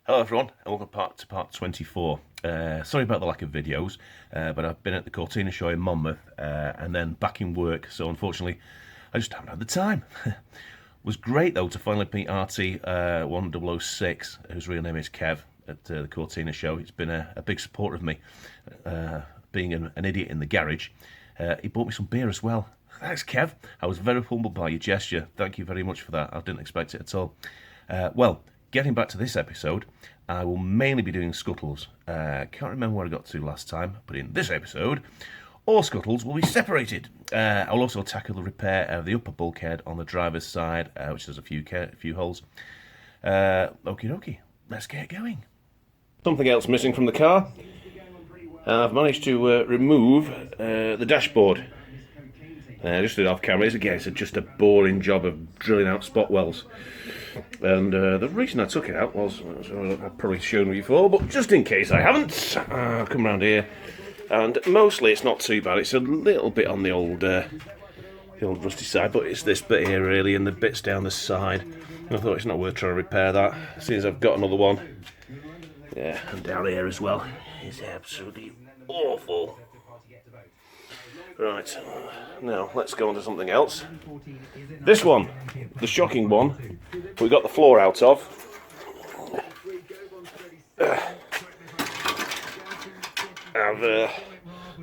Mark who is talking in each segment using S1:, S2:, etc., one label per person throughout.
S1: Hello everyone, and welcome to part 24. Sorry about the lack of videos, but I've been at the Cortina show in Monmouth and then back in work, so unfortunately I just haven't had the time. It was great though to finally meet RT1006, whose real name is Kev, at the Cortina show. He's been a big supporter of me, being an idiot in the garage. He bought me some beer as well. Thanks, Kev. I was very humbled by your gesture. Thank you very much for that. I didn't expect it at all. Well, getting back to this episode, I will mainly be doing scuttles. Can't remember where I got to last time, but in this episode, all scuttles will be separated. I'll also tackle the repair of the upper bulkhead on the driver's side, which has a few holes. Okie dokie, let's get going. Something else missing from the car. I've managed to remove the dashboard. Just did it off camera. It's just a boring job of drilling out spot wells. And the reason I took it out was, I've probably shown you before, but just in case I haven't, I'll come around here. And mostly it's not too bad. It's a little bit on the old rusty side, but it's this bit here really, and the bits down the side. And I thought it's not worth trying to repair that, since I've got another one. Yeah, and down here as well. It's absolutely awful. Right, now let's go on to something else. This one, the shocking one, we got the floor out of. I've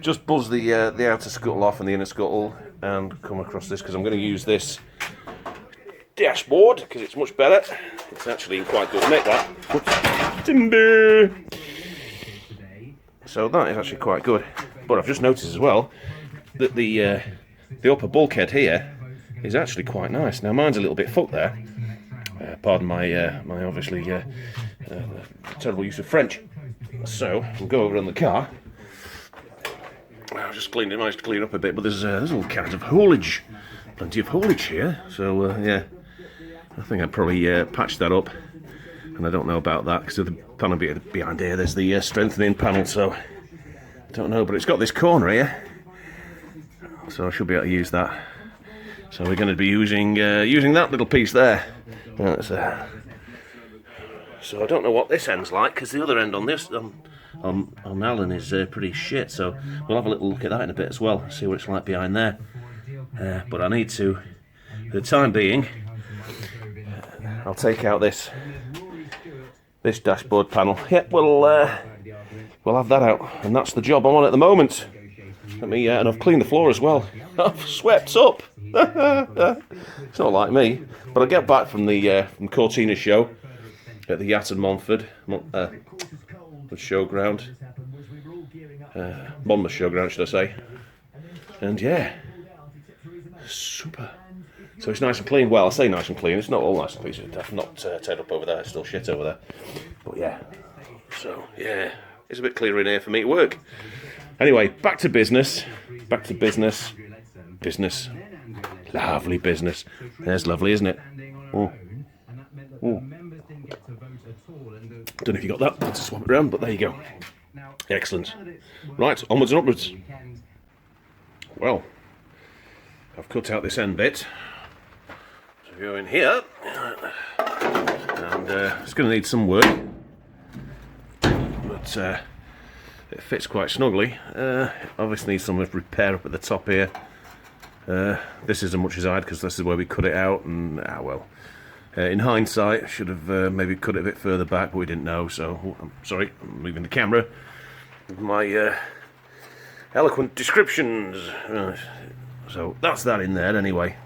S1: just buzzed the outer scuttle off and the inner scuttle and come across this because I'm going to use this dashboard because it's much better. It's actually in quite good nick, that. Timber! So that is actually quite good. But I've just noticed as well that the upper bulkhead here is actually quite nice. Now mine's a little bit fucked there. Pardon my obviously terrible use of French. So we'll go over on the car. I've just managed to clean up a bit, but there's all kinds of haulage, plenty of haulage here. So yeah, I think I'd probably patch that up. And I don't know about that because the panel behind here, there's the strengthening panel. So I don't know, but it's got this corner here. So I should be able to use that. So we're going to be using that little piece there. So I don't know what this end's like because the other end on this on Alan is pretty shit. So we'll have a little look at that in a bit as well. See what it's like behind there. But I need to, for the time being, I'll take out this dashboard panel. Yep, we'll have that out, and that's the job I'm on at the moment. And I've cleaned the floor as well. I've swept up. It's not like me, but I get back from the Cortina show at the Yacht and Montford showground, Monmouth showground, should I say? And yeah, super. So it's nice and clean. Well, I say nice and clean. It's not all nice and clean. It's not teared up over there. It's still shit over there. But yeah. So yeah, it's a bit clearer in here for me to work. Anyway, back to business. Back to business. Business. Lovely business. There's lovely, isn't it? Oh. Oh. Don't know if you got that. Let's just swap it around, but there you go. Excellent. Right, onwards and upwards. Well, I've cut out this end bit. So go in here. And it's going to need some work. But it fits quite snugly. Obviously needs some repair up at the top here. This isn't much as I had because this is where we cut it out, and well, in hindsight I should have maybe cut it a bit further back, but we didn't know, so I'm sorry, I'm moving the camera with my eloquent descriptions. So that's that in there anyway,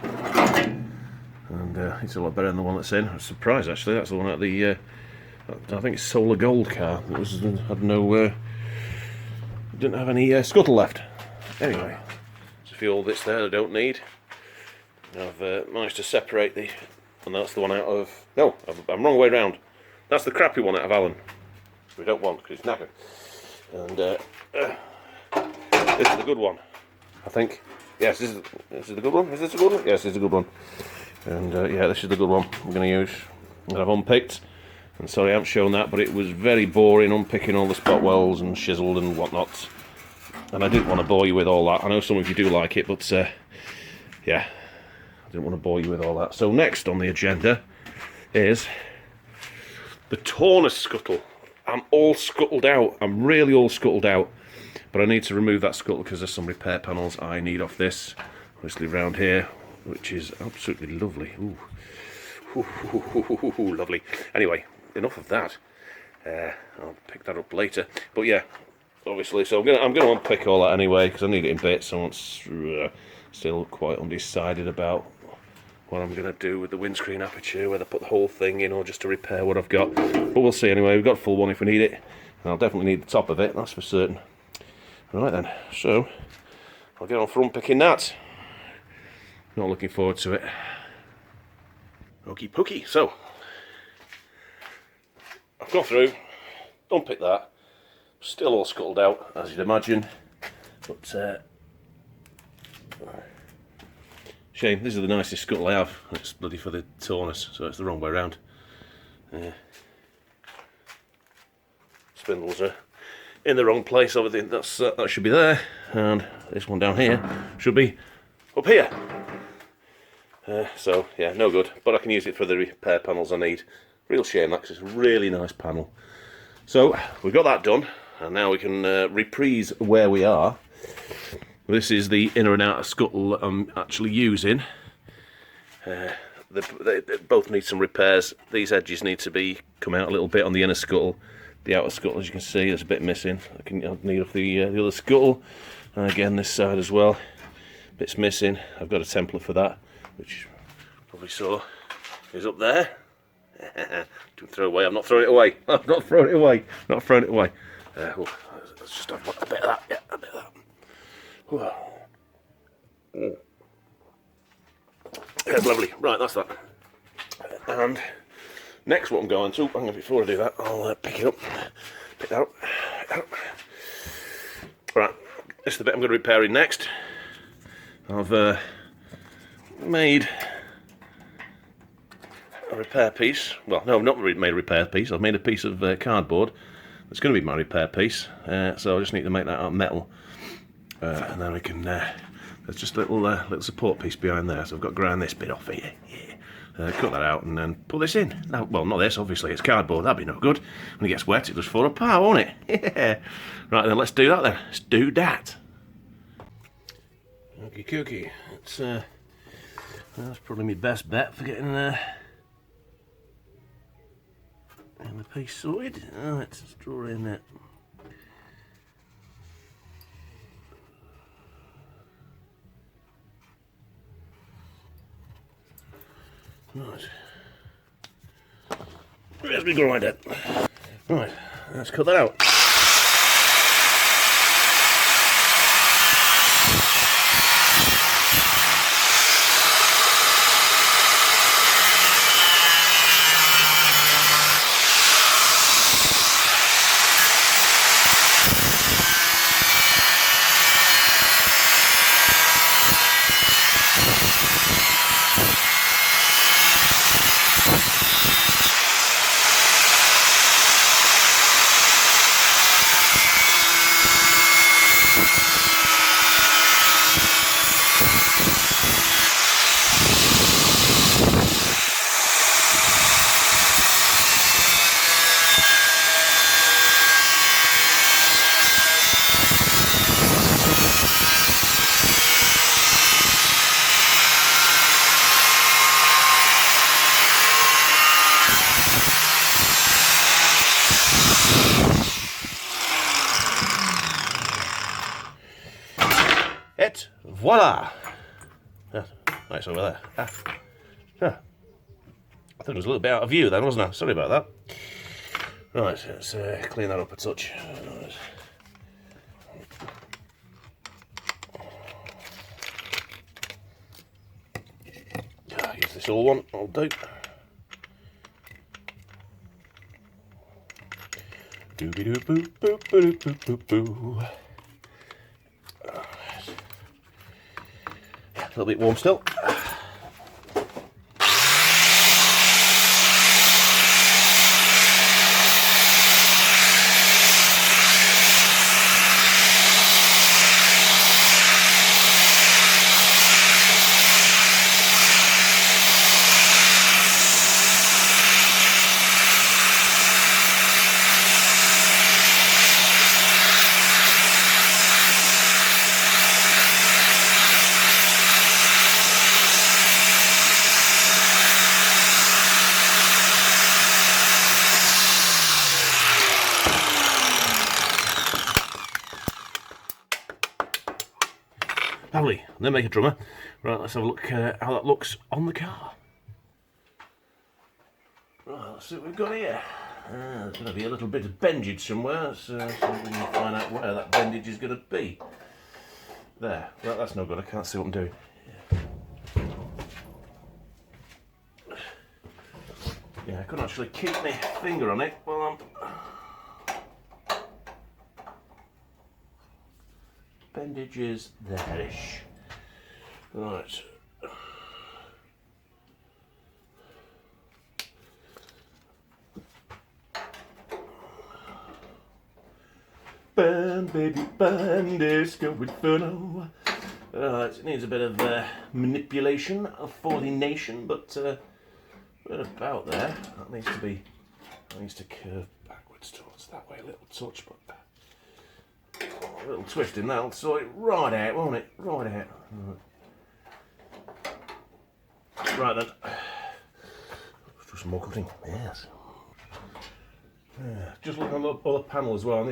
S1: and it's a lot better than the one that's in. I was surprised actually, that's the one at the I think it's Solar Gold car. It was had no didn't have any scuttle left. Anyway, there's a few old bits there I don't need. I've managed to separate and that's the one out of. No, I'm wrong way round. That's the crappy one out of Alan. We don't want because it's knackered. And this is the good one, I think. Yes, this is the good one. Is this a good one? Yes, this is a good one. And yeah, this is the good one I'm going to use. And I've unpicked. And sorry I haven't shown that, but it was very boring unpicking all the spot wells and chiseled and whatnot. And I didn't want to bore you with all that. I know some of you do like it, but yeah, I didn't want to bore you with all that. So next on the agenda is the Taunus scuttle. I'm all scuttled out. I'm really all scuttled out. But I need to remove that scuttle because there's some repair panels I need off this. Obviously round here, which is absolutely lovely. Ooh. Ooh, lovely. Anyway, enough of that. I'll pick that up later. But yeah, obviously, so I'm gonna unpick all that anyway because I need it in bits. I'm still quite undecided about what I'm gonna do with the windscreen aperture, whether put the whole thing in or just to repair what I've got. But we'll see anyway. We've got a full one if we need it, and I'll definitely need the top of it. That's for certain. Right then, so I'll get on for unpicking that. Not looking forward to it. Okie pokey. So I've gone through, unpicked that. Still all scuttled out, as you'd imagine. But shame. This is the nicest scuttle I have. It's bloody for the Taunus, so it's the wrong way around. Spindles are in the wrong place. Obviously, that should be there, and this one down here should be up here. So yeah, no good. But I can use it for the repair panels I need. Real shame that, because it's a really nice panel. So we've got that done, and now we can reprise where we are. This is the inner and outer scuttle I'm actually using. They both need some repairs. These edges need to come out a little bit on the inner scuttle. The outer scuttle, as you can see, there's a bit missing. I need off the other scuttle. And again, this side as well. Bits missing. I've got a template for that, which you probably saw is up there. Don't throw it away. I'm not throwing it away. I'm not throwing it away. Not throwing it away. Let's just have a bit of that. Yeah, a bit of that. That's lovely. Right, that's that. And next, what I'm going to, before I do that, I'll pick it up. Pick that up. Right, this is the bit I'm going to be repairing next. I've made a repair piece. Well, no, not made a repair piece. I've made a piece of cardboard that's going to be my repair piece. So I just need to make that out of metal, and then we can. There's just a little support piece behind there. So I've got to grind this bit off here. Yeah. Cut that out and then put this in. Now, well, not this. Obviously, it's cardboard. That'd be no good. When it gets wet, it just fall apart, won't it? Yeah. Right then, let's do that then. Let's do that. Okie dokie. That's probably my best bet for getting the piece sorted. Let's draw in that. Right. Where's my grinder? Right, let's cut that out. Voila! Yeah, nice over there. I think it was a little bit out of view then, wasn't I? Sorry about that. Right, let's clean that up a touch. Use this all one, I'll do. Doobie-doo-boo-boo-boo-boo-boo-boo. A little bit warm still. Lovely. Then make a drummer. Right, let's have a look how that looks on the car. Right, let's see what we've got here. There's going to be a little bit of bendage somewhere, so we can find out where that bendage is going to be. There. Well, that's no good. I can't see what I'm doing. Yeah, I couldn't actually keep my finger on it while I'm... Bendage is there-ish. Right. Bend, baby, bend, it's going inferno. It needs a bit of manipulation for the nation, but right about there. That needs to curve backwards towards that way a little touch, but a little twist in that'll sort it right out, won't it? Right out. Right then. Let's do some more cutting. Yes. Just looking on the other panel as well, and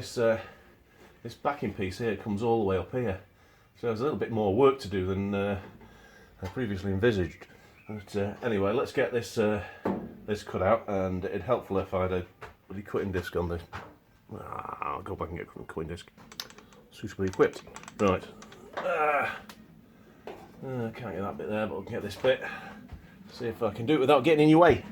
S1: this backing piece here comes all the way up here. So there's a little bit more work to do than I previously envisaged. But anyway, let's get this this cut out, and it'd helpful if I had a really cutting disc on this. I'll go back and get a cutting disc. Suitably equipped. Right. Can't get that bit there, but I can get this bit. See if I can do it without getting in your way.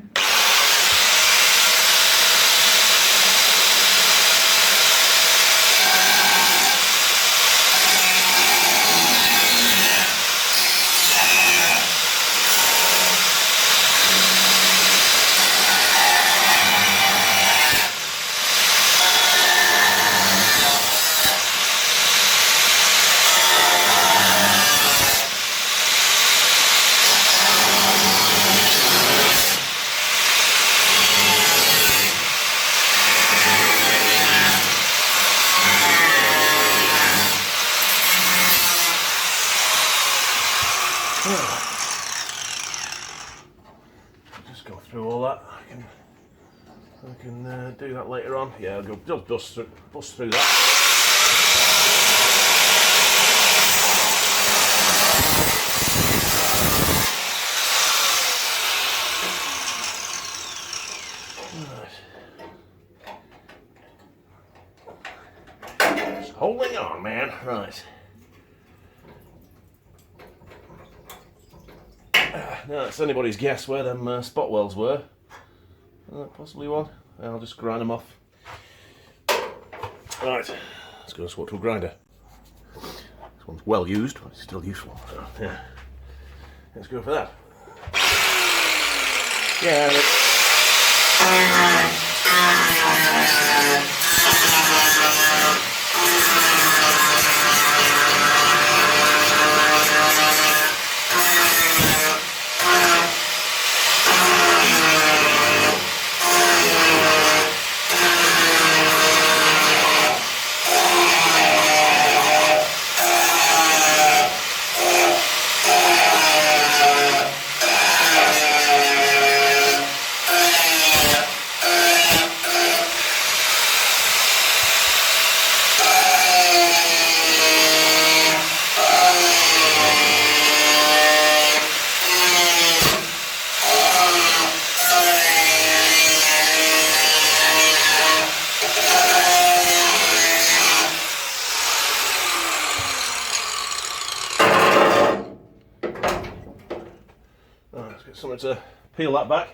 S1: Just go through all that. I can do that later on. Yeah, I'll go just bust through that. Right. Just holding on, man. Right. Now it's anybody's guess where them spot welds were. Possibly one. I'll just grind them off. Right, let's go swap to a grinder. This one's well used, but it's still useful. So, yeah, let's go for that. Yeah. Something to peel that back.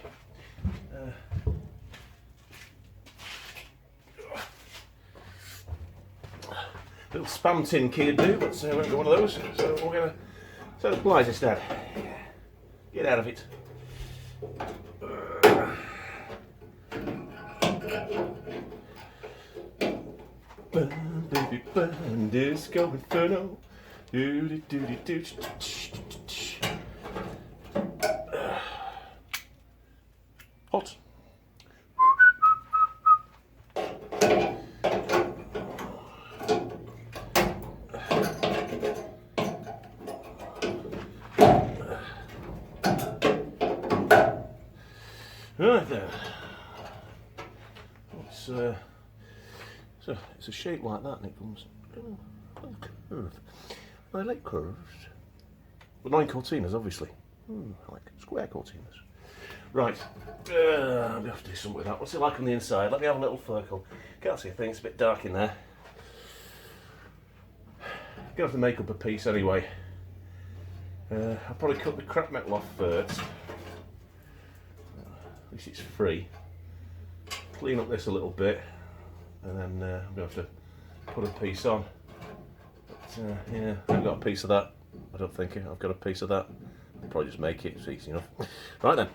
S1: Little spam tin key would do, but I won't get one of those. So we're going to set the pliers instead. Get out of it. Burn, baby, burn, disco inferno. Do-do-do-do-do. Hot. Right then. It's a shape like that, and it comes a little curve. I like curves. But not in Cortinas, obviously. I like square Cortinas. Right, I'm going to have to do something with that. What's it like on the inside? Let me have a little circle. Can't see a thing, it's a bit dark in there. I'm going to have to make up a piece anyway. I'll probably cut the crap metal off first. At least it's free. Clean up this a little bit, and then I'm going to have to put a piece on. But, yeah, I've got a piece of that. I don't think I've got a piece of that. I'll probably just make it, it's easy enough. Right then,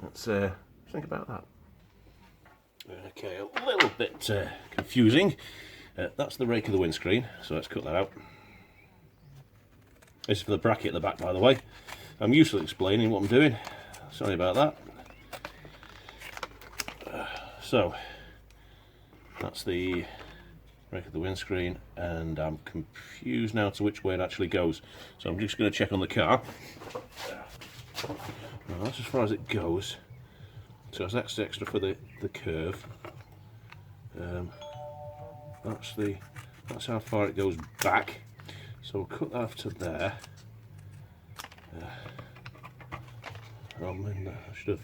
S1: let's think about that. Okay, a little bit confusing. That's the rake of the windscreen, so let's cut that out. This is for the bracket at the back, by the way. I'm usually explaining what I'm doing. Sorry about that. So, that's the rake of the windscreen, and I'm confused now to which way it actually goes. So I'm just going to check on the car. Well, that's as far as it goes. So that's extra for the curve. That's how far it goes back. So we'll cut that off to there. I should have.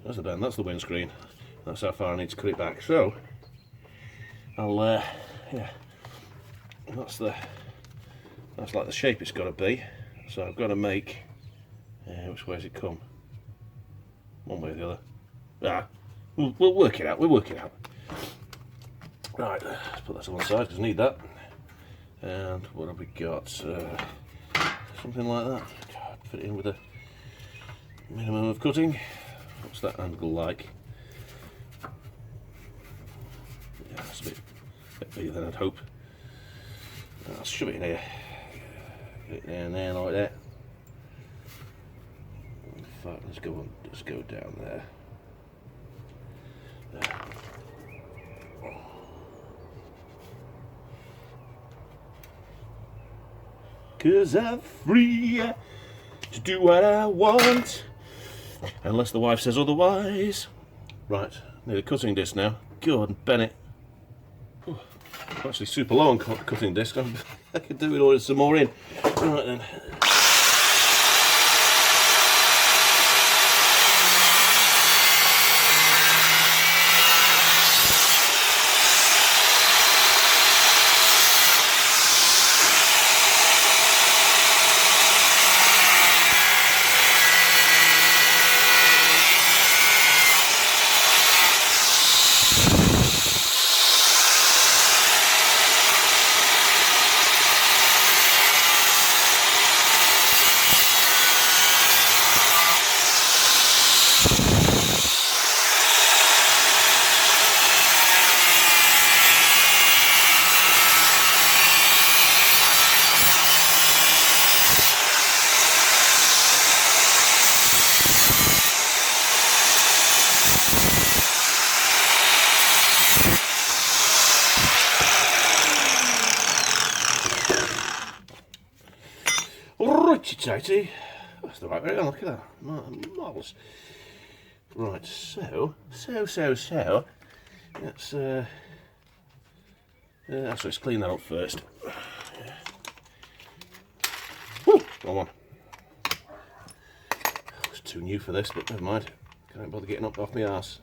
S1: That's the bend, that's the windscreen. That's how far I need to cut it back. So I'll yeah, that's like the shape it's got to be. So I've got to make which way does it come? One way or the other. We'll work it out. We'll work it out. Right, let's put that to one side because I need that. And what have we got? Something like that. Fit it in with a minimum of cutting. What's that angle like? Yeah, that's a bit bigger than I'd hope. I'll shove it in here. Get it down there like that. In fact, let's go down there. There. 'Cause I'm free to do what I want, unless the wife says otherwise. Right, need a cutting disc now. Good, Bennett. I'm actually super low on cutting disc. I could do it with some more in. Right then. Righty-tighty. That's the right way around, look at that. Marvellous. Right, so. Let's actually, let's clean that up first. Woo! Wrong one. It's too new for this, but never mind. Can't bother getting up off my arse.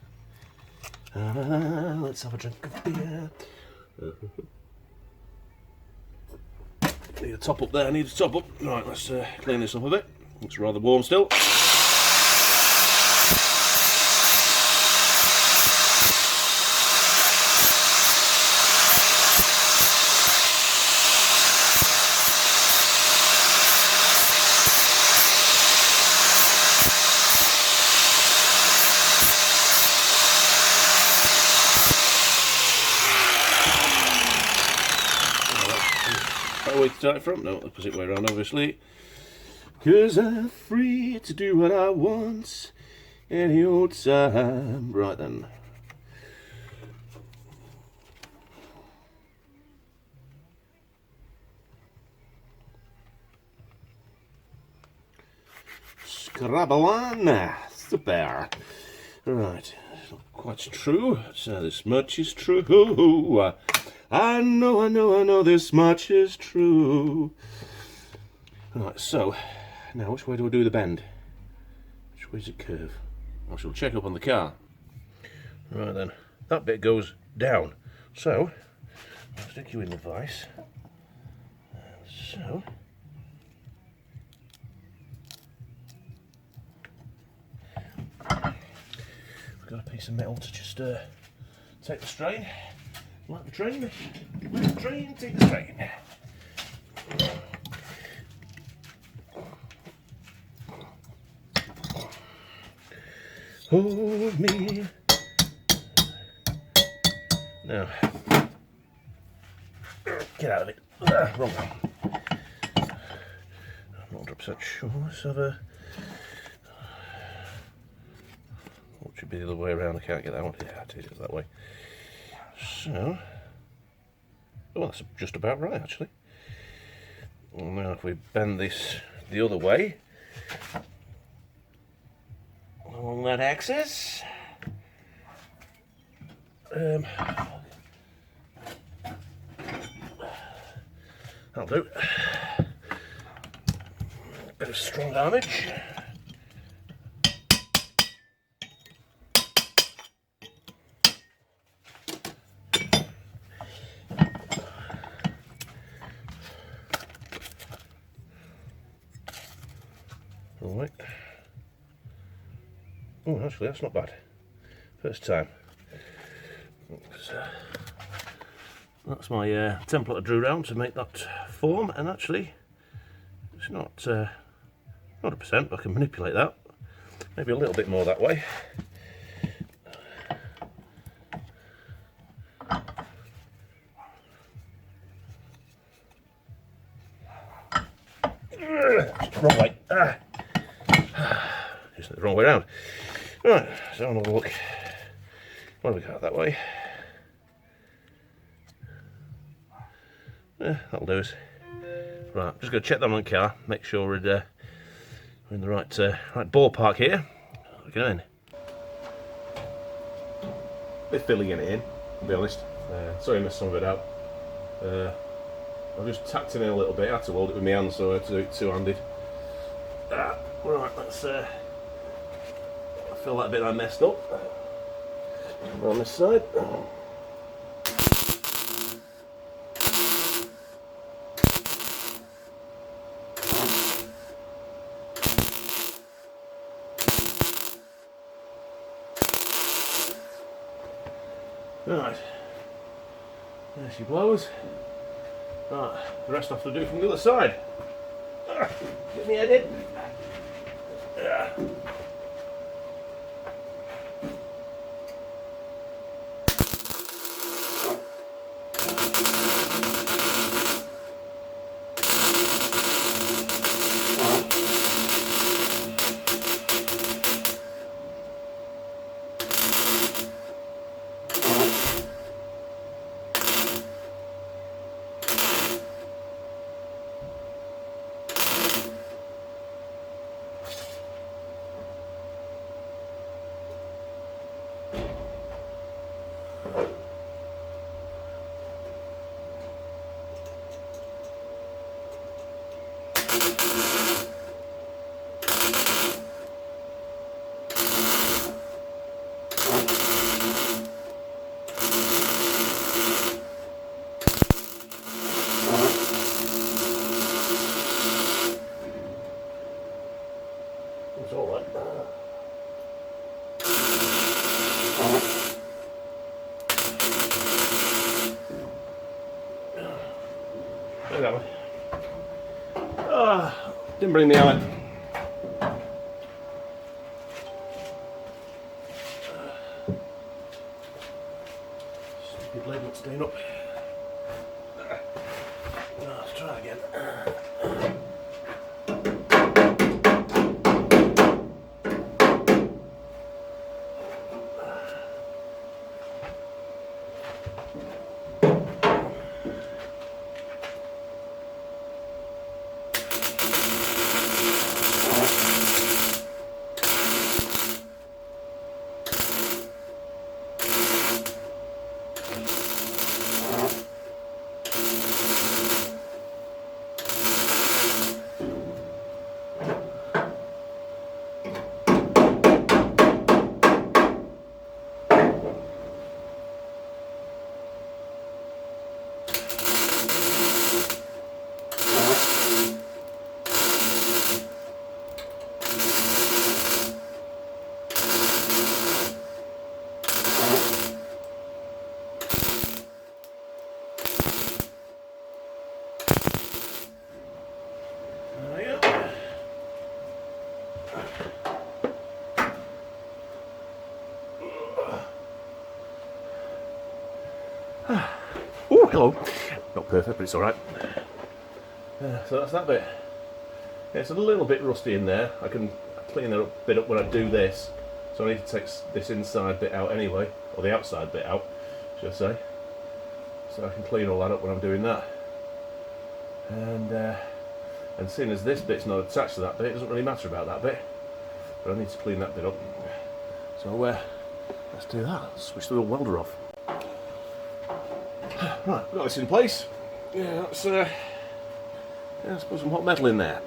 S1: Let's have a drink of beer. Need a top up there, need a top up. Right, let's clean this up a bit. It's rather warm still. Way to start it from? No, opposite way around, obviously. 'Cause I'm free to do what I want any old time. Right then. Scrabble on. Super. Right. It's not quite true. So this much is true. I know this much is true. Right, so now which way do I do the bend? Which way does it curve? I shall check up on the car. Right then, that bit goes down. So I'll stick you in the vise. So we've got a piece of metal to just take the strain. Like the train, take the strain. Hold me. Now, get out of it. Wrong way. I'm not 100% sure. Let's have a. What should be the other way around? I can't get that one. Yeah, it is that way. So, oh, that's just about right actually. And now if we bend this the other way along that axis, that'll do. Bit of strong damage. Right. Oh, actually, that's not bad. First time. That's my template I drew down to make that form, and actually, it's not 100%, but I can manipulate that. Maybe a little bit more that way. Wrong way. Just the wrong way around. Right, so I'll have a look. What do we got that way? Yeah, that'll do us. Right, just going to check that on the car, make sure we're in the right ballpark here. Get in. Bit filling in it in, to be honest. Sorry I missed some of it out. I just tacked it in a little bit. I had to hold it with my hands, so I had to do it two-handed. Right, let's fill that bit I messed up. On this side. Right, there she blows. Right, the rest I have to do from the other side. Get me head in. That way. Didn't bring the hammer. Stupid leg not staying up. Let's try again. hello. Not perfect, but it's alright. So that's that bit. Yeah, it's a little bit rusty in there. I can clean that bit up when I do this. So I need to take this inside bit out anyway, or the outside bit out, should I say. So I can clean all that up when I'm doing that. And seeing as this bit's not attached to that bit, it doesn't really matter about that bit. But I need to clean that bit up. So let's do that. Switch the little welder off. Right, we've got this in place. Yeah, let's put some hot metal in there.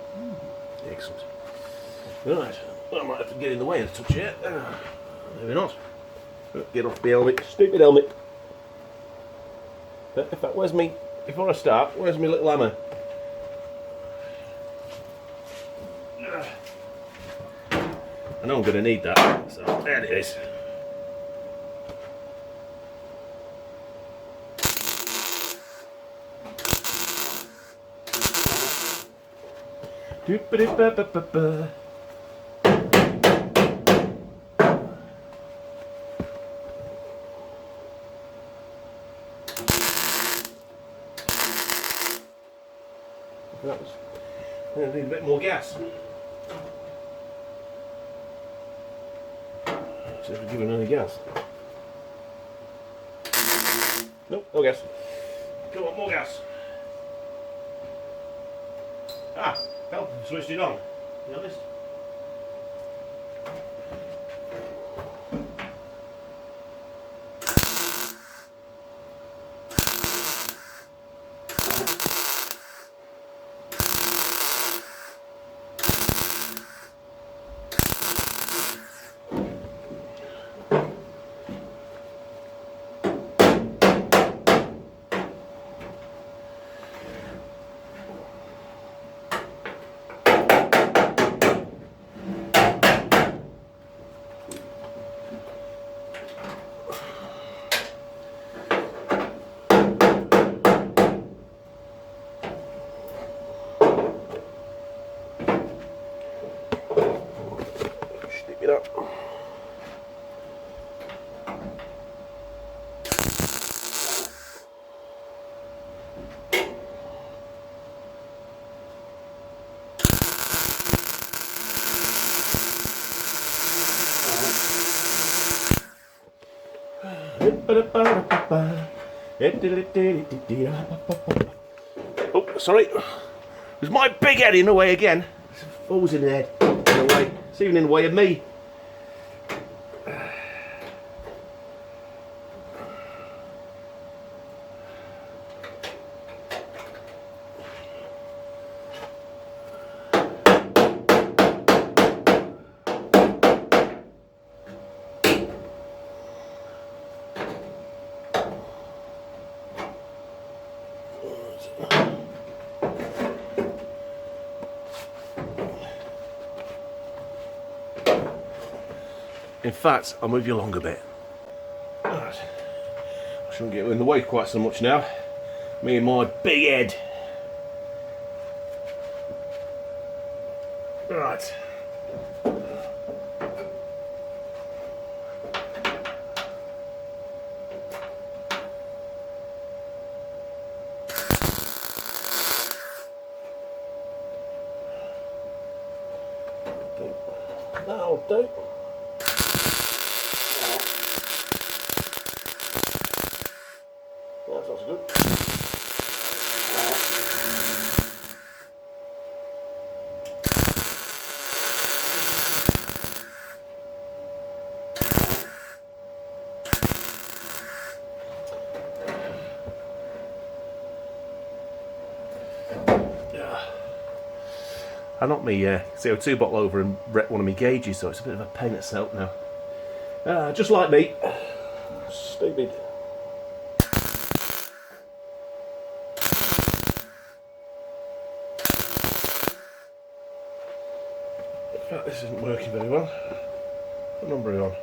S1: Excellent. Right, well, I might have to get in the way a touch here. Maybe not. Get off the helmet. Stupid helmet. In fact, before I start, where's my little hammer? I know I'm going to need that, so there it is. Doop-a-doop-ba-ba-ba-ba. That was. I need a bit more gas. See if we're giving any gas. Nope, no gas. Come on, more gas. Ah, help, switched it on. You noticed? Stick it up. Oh, sorry. There's my big head in the way again. It's always in the head. In the way. It's even in the way of me. In fact, I'll move you along a bit. Right. I shouldn't get in the way quite so much now. Me and my big head. Right. That'll do. That's also good. I knocked my CO2 bottle over and wrecked one of my gauges, so it's a bit of a pain itself now. Just like me. Stupid. In fact, this isn't working very well. What number are you on?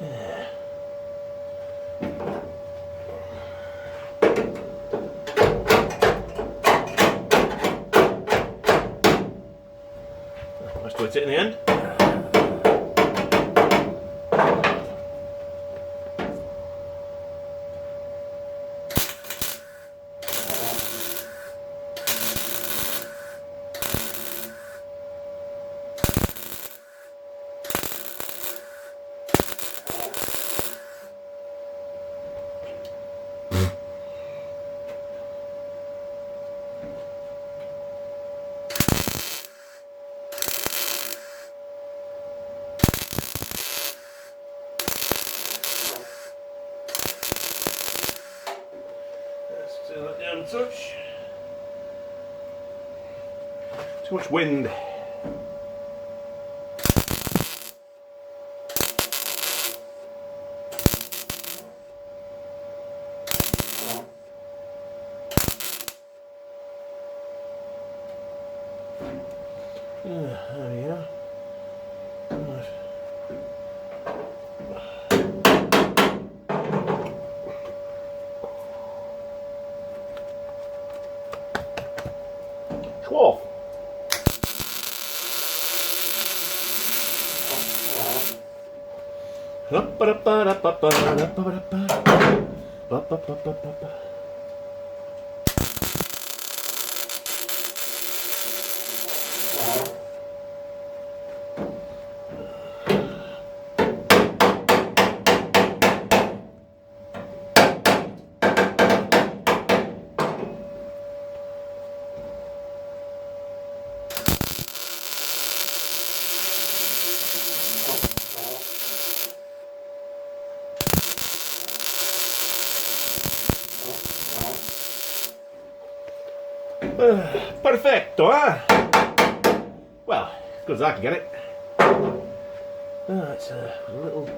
S1: Nice to hit it in the end. Turn that down a touch. Too much wind. There we go. Right. 12. Perfecto, huh? Well, as good as I can get it. It's a little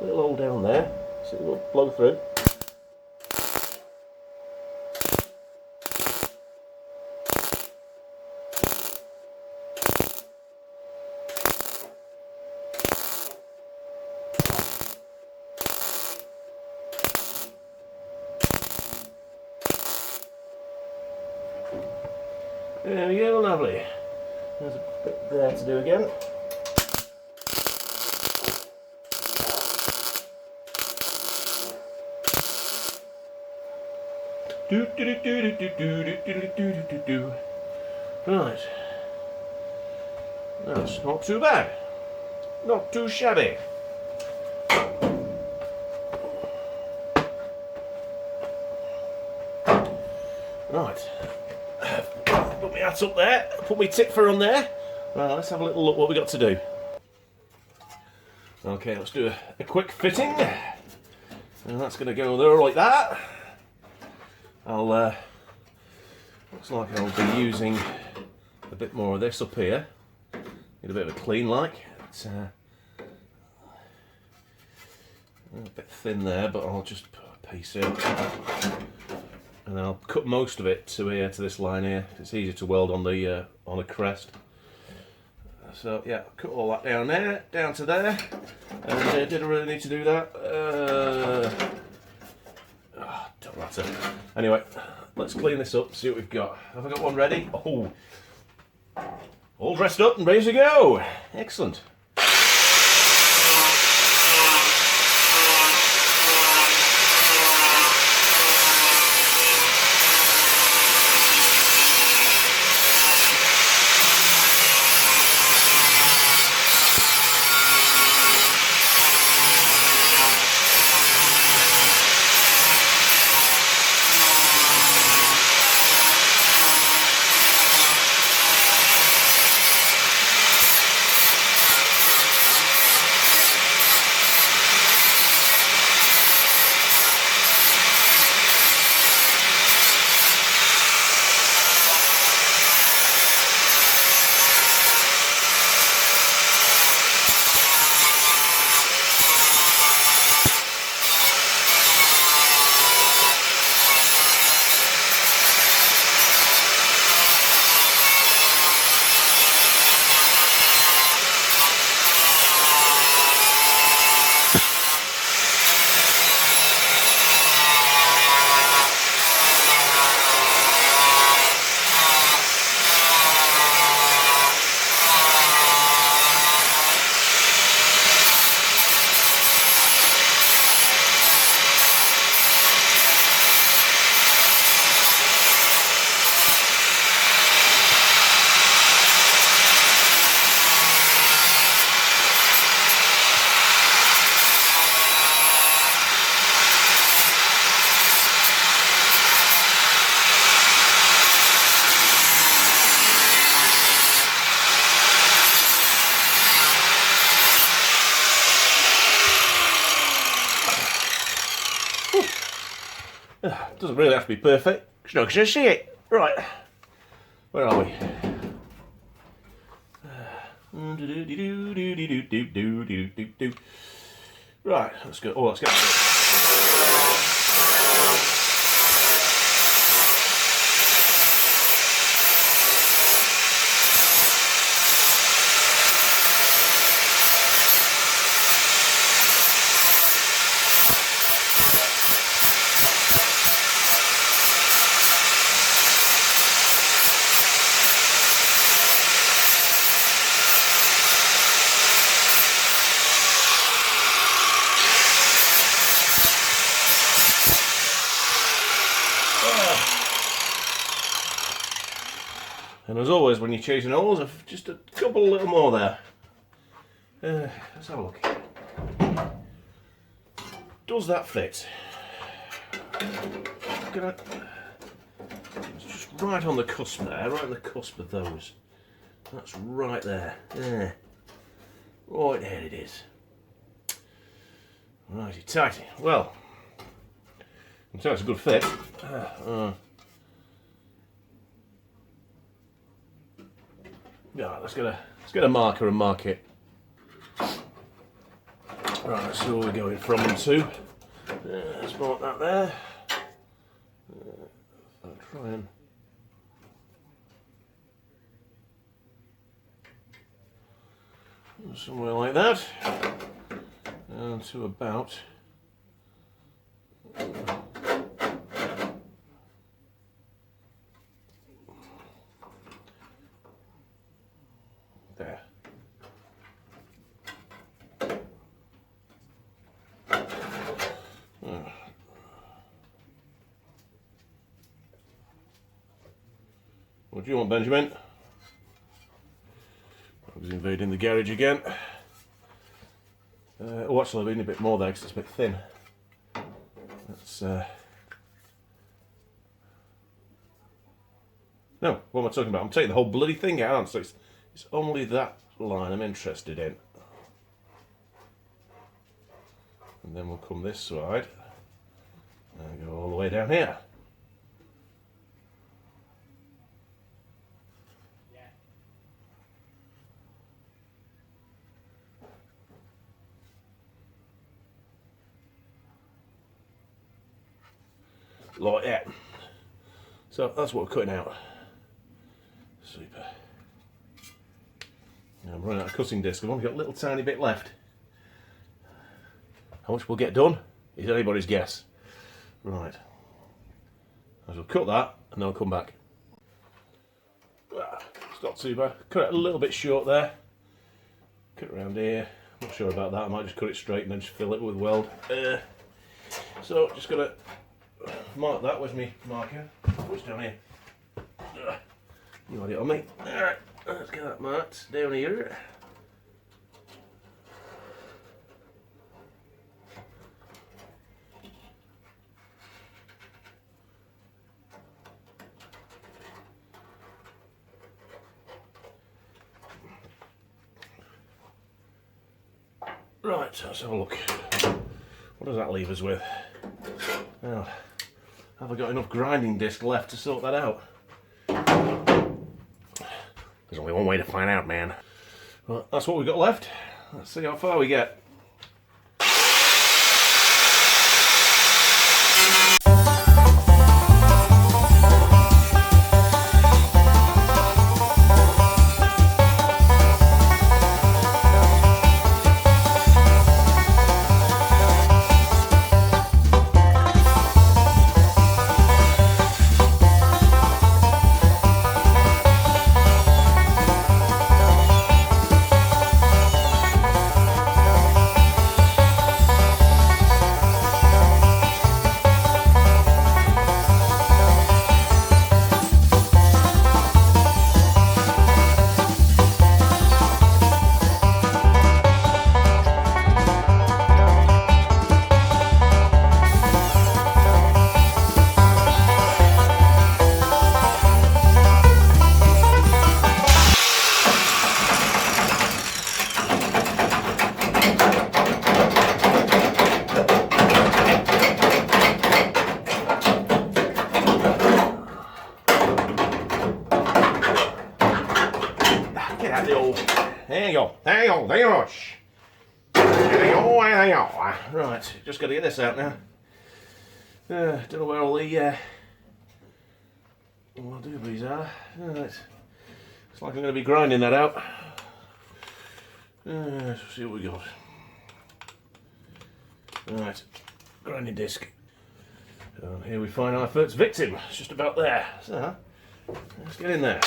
S1: hole down there, so it will blow through. There we go, lovely. There's a bit there to do again. Right. That's not too bad. Not too shabby. Right. Put my hat up there, put my tip for on there. Right, let's have a little look what we got to do. Okay, let's do a quick fitting. And that's going to go there like that. Looks like I'll be using a bit more of this up here. Need a bit of a clean like. It's a bit thin there, but I'll just put a piece in. And then I'll cut most of it to here, to this line here. It's easier to weld on the on a crest. So yeah, cut all that down there, down to there. And didn't really need to do that. Don't matter. Anyway, let's clean this up, see what we've got. Have I got one ready? Oh, all dressed up and ready to go. Excellent. doesn't really have to be perfect. You're not going to see it. Right, where are we? Right, let's go. Oh, let's get And as always, when you're chasing holes, just a couple little more there. Let's have a look. Does that fit? It's just right on the cusp there, right on the cusp of those. That's right there. Yeah. Right there it is. Righty tighty. Well, it's a good fit. Yeah, let's get a marker and mark it. Right, so we're going from and to. Let's mark that there. I'll try and somewhere like that, and to about there. What do you want, Benjamin? I was invading the garage again. Oh, actually, I need a bit more there because it's a bit thin. That's no, what am I talking about? I'm taking the whole bloody thing out, so it's only that line I'm interested in. And then we'll come this side and go all the way down here. Like that. So that's what we're cutting out. Super. Now I'm running out of cutting disc. I've only got a little tiny bit left. How much we'll get done is anybody's guess. Right. I shall cut that and then I'll come back. It's not too bad. Cut it a little bit short there. Cut it around here. I'm not sure about that. I might just cut it straight and then just fill it with weld. So just gotta mark that with me marker. What's down here? You got it on me. Alright, let's get that marked down here. Right, let's have a look. What does that leave us with? Now, have I got enough grinding disc left to sort that out? There's only one way to find out, man. Right, that's what we've got left. Let's see how far we get. go. There you go. There you go. There you go. There you go. Right, just got to get this out now. Don't know where all the doobies are. Right. Looks like I'm going to be grinding that out. Let's see what we got. Right, grinding disc. And here we find our first victim. It's just about there. So, let's get in there.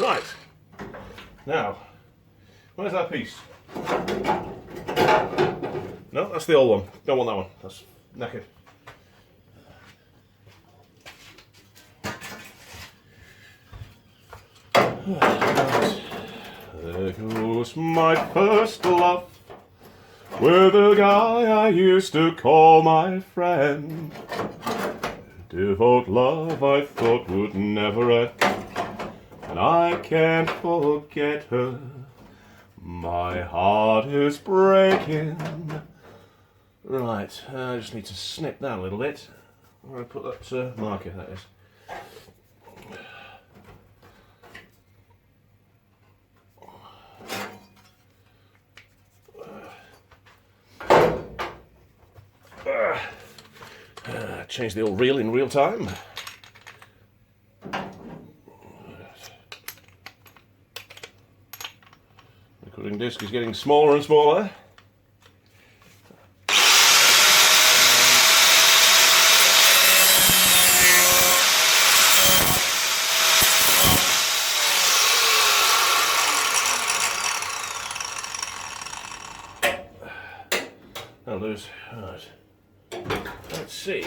S1: Right, now, where's that piece? No, that's the old one. Don't want that one. That's knackered. There goes my first love with a guy I used to call my friend. Devout love I thought would never end. And I can't forget her. My heart is breaking. Right, I just need to snip that a little bit. I'm going to put that marker, that is. Change the old reel in real time. The cutting disc is getting smaller and smaller. That'll do. Right. Let's see.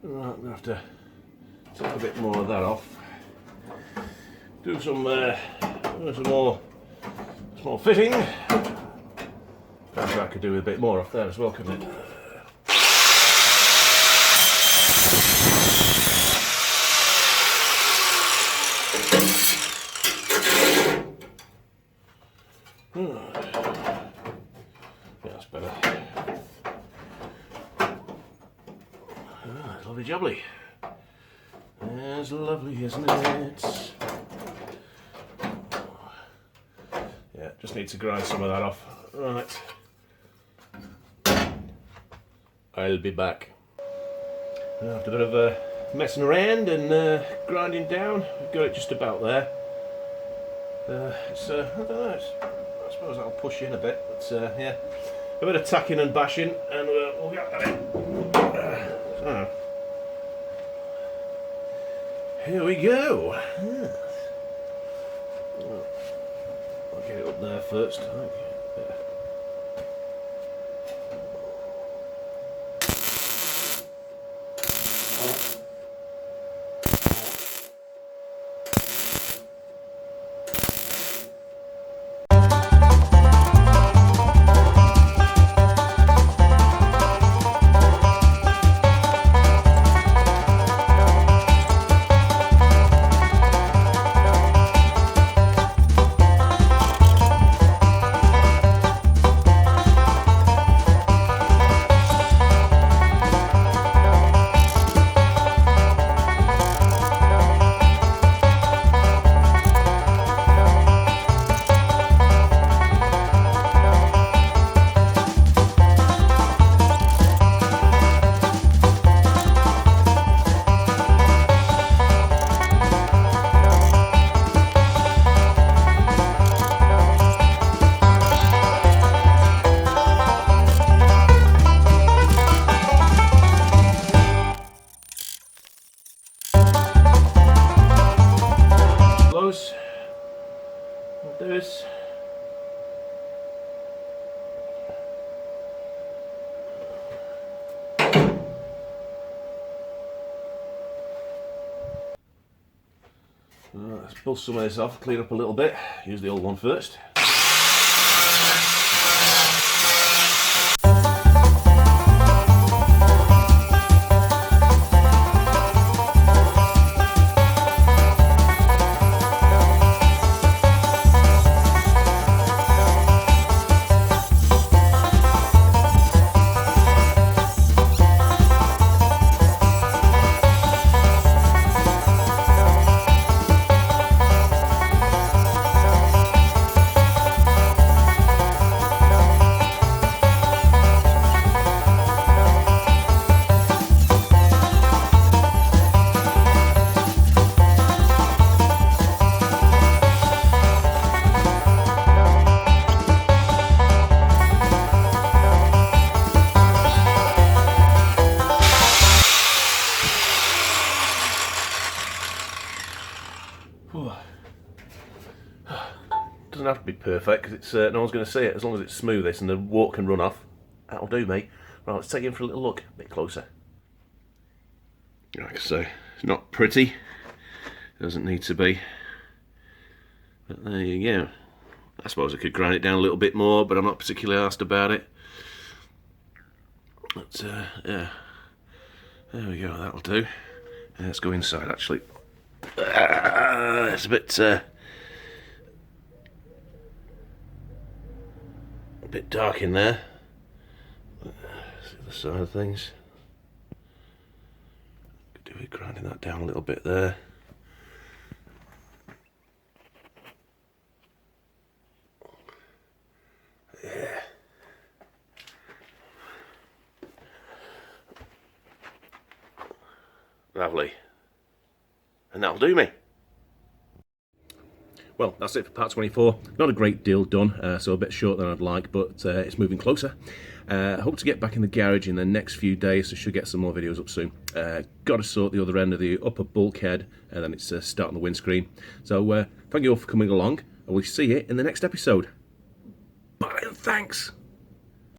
S1: Right, I'm gonna have to take a bit more of that off. Do some more small fitting. Perhaps I could do with a bit more off there as well, couldn't it? Yeah, that's better. Lovely jubbly. It's lovely, isn't it? Yeah, just need to grind some of that off. Right. I'll be back. After a bit of messing around and grinding down, we've got it just about there. It's I don't know. I suppose that'll push in a bit, but yeah, a bit of tacking and bashing, and we'll get that in. So, here we go. Yes. I'll get it up there first. Yeah. Let's pull some of this off, clean up a little bit. Use the old one first. Doesn't have to be perfect because it's no one's going to see it. As long as it's smooth this and the water can run off, that'll do, mate. Right, let's take it in for a little look, a bit closer. Like I say, it's not pretty. It doesn't need to be. But there you go. I suppose I could grind it down a little bit more, but I'm not particularly arsed about it. But yeah, there we go. That'll do. Let's go inside. Actually, it's a bit dark in there. See the side of things. Could do with grinding that down a little bit there. Yeah. Lovely. And that'll do me. Well, that's it for part 24. Not a great deal done, so a bit shorter than I'd like, but it's moving closer. Hope to get back in the garage in the next few days, so should get some more videos up soon. Got to sort the other end of the upper bulkhead, and then it's starting the windscreen. So thank you all for coming along, and we'll see you in the next episode. Bye and thanks!